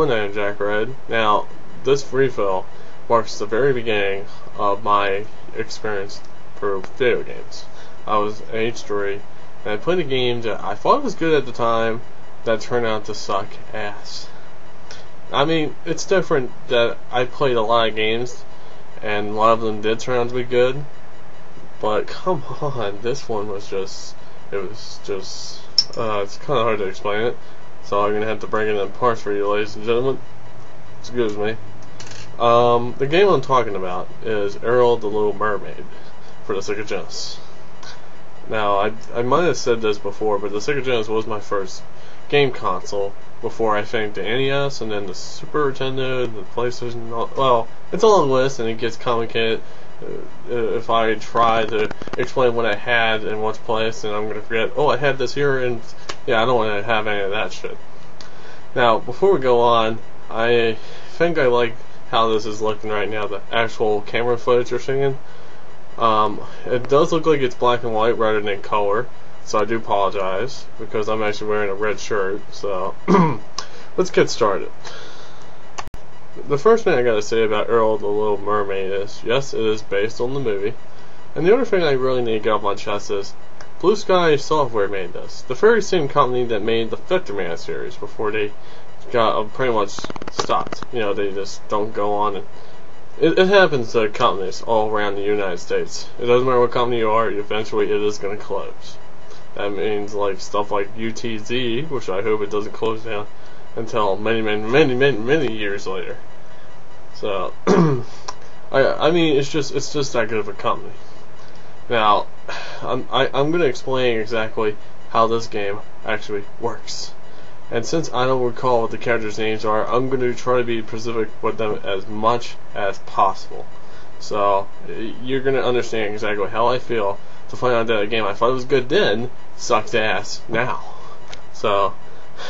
everyone, I am Jack Red. Now, this refill marks the very beginning of my experience for video games. I was age 3, and I played a game that I thought was good at the time that turned out to suck ass. I mean, it's different that I played a lot of games, and a lot of them did turn out to be good, but come on, this one was just, it's kind of hard to explain it. So I'm going to have to bring it in parts for you, ladies and gentlemen. Excuse me. The game I'm talking about is Ariel the Little Mermaid for the Sega Genesis. Now, I might have said this before, but the Sega Genesis was my first game console before I think the NES and then the Super Nintendo and the PlayStation. Well, it's a long list and it gets complicated. If I try to explain what I had in what place, and I'm going to forget, oh, I had this here, and yeah, I don't want to have any of that shit. Now, before we go on, I think I like how this is looking right now, the actual camera footage you're seeing. It does look like it's black and white rather than color, so I do apologize, because I'm actually wearing a red shirt, so let's get started. The first thing I gotta say about Ariel the Little Mermaid is, yes, it is based on the movie. And the other thing I really need to get off my chest is, Blue Sky Software made this. The very same company that made the Vectorman series before they got pretty much stopped. You know, they just don't go on. And it happens to companies all around the United States. It doesn't matter what company you are, eventually it is going to close. That means like stuff like UTZ, which I hope it doesn't close down until many years later. So, I mean, it's just that good of a company. Now, I'm going to explain exactly how this game actually works. And since I don't recall what the characters' names are, I'm going to try to be specific with them as much as possible. So, you're going to understand exactly how I feel to find out that a game I thought was good then sucks ass now. So,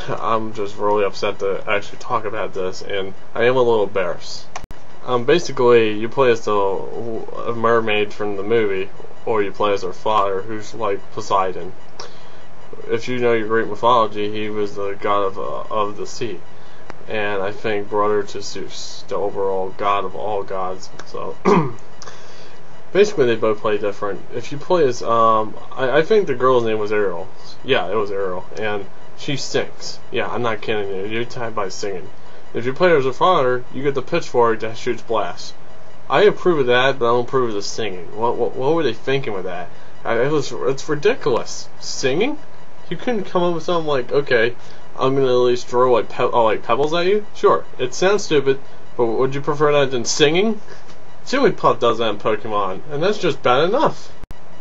I'm just really upset to actually talk about this, and I am a little embarrassed. Basically, you play as a mermaid from the movie, or you play as her father, who's like Poseidon. If you know your Greek mythology, he was the god of the sea, and I think brother to Zeus, the overall god of all gods. So, basically, they both play different. If you play as, I think the girl's name was Ariel. Yeah, it was Ariel, and she sings. Yeah, I'm not kidding you. You're tied by singing. If you play as her father, you get the pitchfork that shoots blasts. I approve of that, but I don't approve of the singing. What were they thinking with that? It's ridiculous. Singing? You couldn't come up with something like, okay, I'm gonna at least throw like pebbles at you? Sure, it sounds stupid, but would you prefer that than singing? Jigglypuff does that in Pokemon, and that's just bad enough.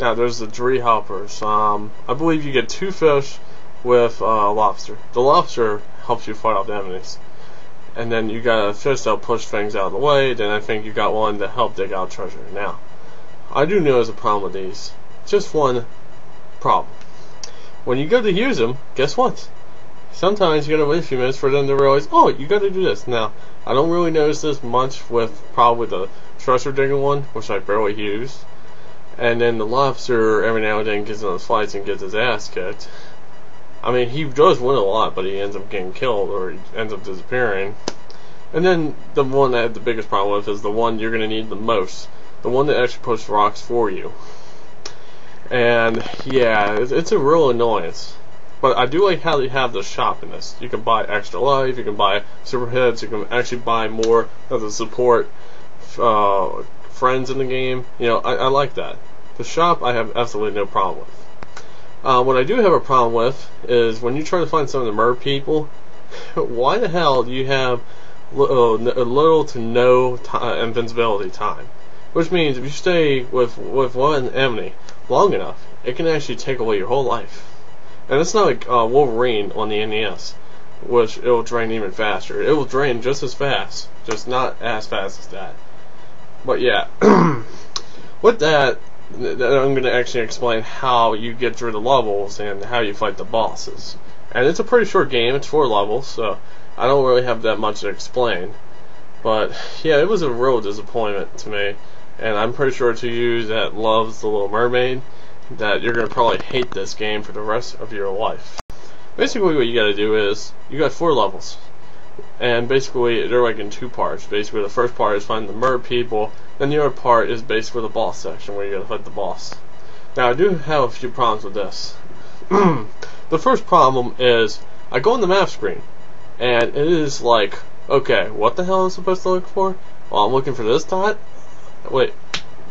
Now there's the three helpers. I believe you get 2 fish with lobster. The lobster helps you fight off the enemies. And then you got a fish that'll push things out of the way, then I think you got one to help dig out treasure. Now, I do know there's a problem with these. Just one problem. When you go to use them, guess what? Sometimes you gotta wait a few minutes for them to realize, oh, you gotta do this. Now, I don't really notice this much with probably the treasure digging one, which I barely use. And then the lobster every now and then gets on his fights and gets his ass kicked. I mean, he does win a lot, but he ends up getting killed, or he ends up disappearing. And then the one I have the biggest problem with is the one you're going to need the most. The one that actually pushes rocks for you. And, yeah, it's a real annoyance. But I do like how they have the shop in this. You can buy extra life, you can buy super hits, you can actually buy more of the support friends in the game. You know, I like that. The shop I have absolutely no problem with. What I do have a problem with is when you try to find some of the mer people, why the hell do you have little to no invincibility time? Which means if you stay with one enemy long enough, it can actually take away your whole life. And it's not like Wolverine on the NES, which it will drain even faster. It will drain just as fast, just not as fast as that. But yeah, with that, I'm going to actually explain how you get through the levels and how you fight the bosses. And it's a pretty short game, it's 4 levels, so I don't really have that much to explain. But yeah, it was a real disappointment to me, and I'm pretty sure to you that loves The Little Mermaid, that you're going to probably hate this game for the rest of your life. Basically what you got to do is, you got 4 levels. And basically, they're like in two parts. Basically, the first part is finding the mer people, then the other part is basically the boss section, where you gotta fight the boss. Now, I do have a few problems with this. The first problem is, I go on the map screen, and it is like, okay, what the hell am I supposed to look for? Well, I'm looking for this dot? Wait,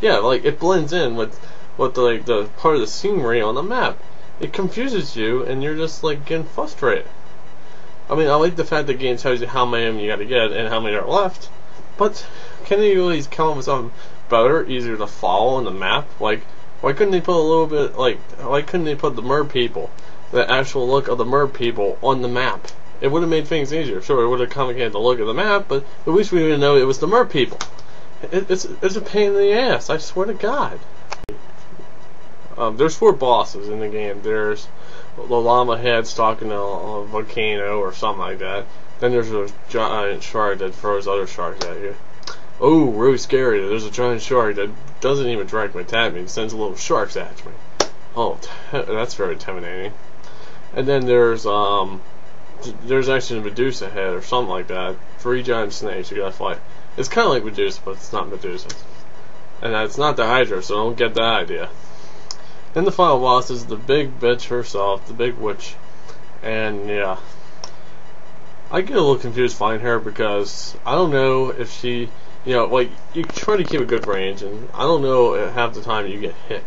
yeah, like, it blends in with the part of the scenery on the map. It confuses you, and you're just, like, getting frustrated. I mean, I like the fact that the game tells you how many of them you gotta get and how many are left, but can they really come up with something better, easier to follow on the map? Like, why couldn't they put a little bit, like, why couldn't they put the mer people, the actual look of the mer people on the map? It would have made things easier. Sure, it would have complicated the look of the map, but at least we would know it was the mer people. It's a pain in the ass, I swear to God. There's 4 bosses in the game. There's the llama head stalking a volcano or something like that. Then there's a giant shark that throws other sharks at you. Oh, really scary. There's a giant shark that doesn't even directly attack me. It sends little sharks at me. Oh, that's very intimidating. And then there's actually a Medusa head or something like that. 3 giant snakes you gotta fight. It's kind of like Medusa, but it's not Medusa. And it's not the Hydra, so don't get that idea. Then the final boss is the big bitch herself, the big witch. And yeah, I get a little confused finding her because I don't know if she, you know, like, you try to keep a good range, and I don't know half the time you get hit.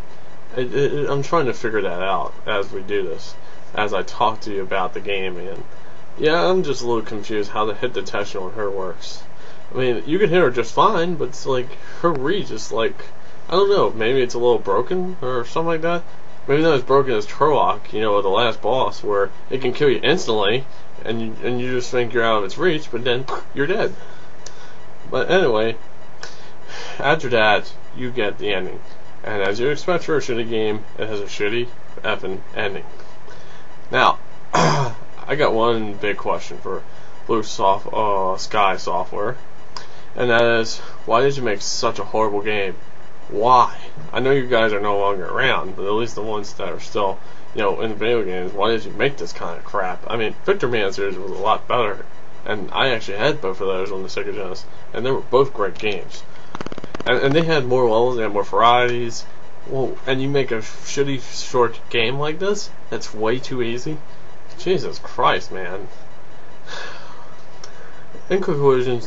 I'm trying to figure that out as we do this, as I talk to you about the game, and yeah, I'm just a little confused how the hit detection on her works. I mean, you can hit her just fine, but it's like, her reach is like, I don't know, maybe it's a little broken or something like that. Maybe not as broken as Turlock, you know, the last boss, where it can kill you instantly, and you just think you're out of its reach, but then you're dead. But anyway, after that, you get the ending. And as you expect for a shitty game, it has a shitty effing ending. Now, I got one big question for Blue Sky Software, and that is, why did you make such a horrible game? Why? I know you guys are no longer around, but at least the ones that are still, you know, in the video games, why did you make this kind of crap? I mean, Vectorman series was a lot better, and I actually had both of those on the Sega Genesis, and they were both great games. And they had more levels, they had more varieties. Well, and you make a shitty short game like this? That's way too easy? Jesus Christ, man. In conclusion,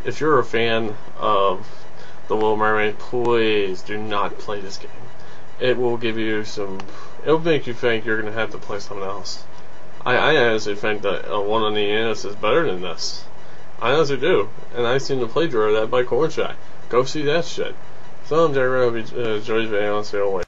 if you're a fan of The Little Mermaid, please do not play this game. It will give you it'll make you think you're going to have to play something else. I honestly think that one on the NES is better than this. I honestly do. And I've seen the playthrough of that by Cornshack. Go see that shit. So I'm Jerry, I hope you enjoyed the video, and see you later.